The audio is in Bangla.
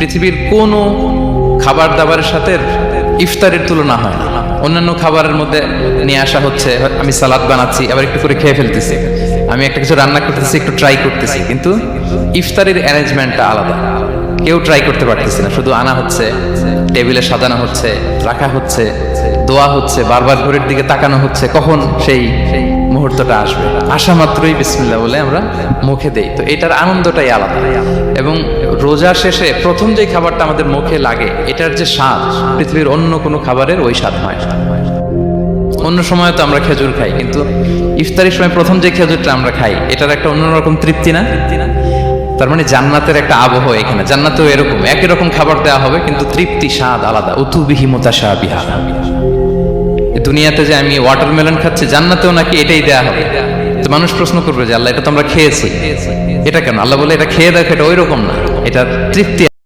পৃথিবীর কোনো খাবার দাবারের সাথে ইফতারের তুলনা হয় না। অন্যান্য খাবারের মধ্যে নিয়ে আসা হচ্ছে, আমি সালাদ বানাচ্ছি আবার একটু করে খেয়ে ফেলতেছি, আমি একটা কিছু রান্না করতেছি একটু ট্রাই করতেছি, কিন্তু ইফতারের অ্যারেঞ্জমেন্টটা আলাদা। কেউ ট্রাই করতে পারতেছে না, শুধু আনা হচ্ছে, টেবিলে সাজানো হচ্ছে, রাখা হচ্ছে, দোয়া হচ্ছে, বারবার ঘরের দিকে তাকানো হচ্ছে কখন সেই মুহূর্তটা আসবে। আসা মাত্রই বিসমিল্লাহ বলে আমরা মুখে দেই। তো এটার আনন্দটাই আলাদা। এবং রোজা শেষে প্রথম যে খাবারটা আমাদের মুখে লাগে, এটার যে স্বাদ পৃথিবীর অন্য কোনো খাবারের ওই স্বাদ হয় না। অন্য সময় তো আমরা খেজুর খাই, কিন্তু ইফতারের সময় প্রথম যে খেজুরটা আমরা খাই, এটার একটা অন্যরকম তৃপ্তি না? তার মানে জান্নাতের একটা আবহ এখানে। জান্নাতেও এরকম একই রকম খাবার দেওয়া হবে, কিন্তু তৃপ্তি স্বাদ আলাদা। উতুবিহি মুতাশাবিহা। দুনিয়াতে যে আমি ওয়াটারমেলন খাচ্ছি, জান্নাতেও নাকি এটাই দেয়া হবে। তো মানুষ প্রশ্ন করবে যে আল্লাহ, এটা তো আমরা খেয়েছি, এটা কেন? আল্লাহ বলে এটা খেয়ে দেখো, এটা ওই রকম না, এটা তৃপ্তি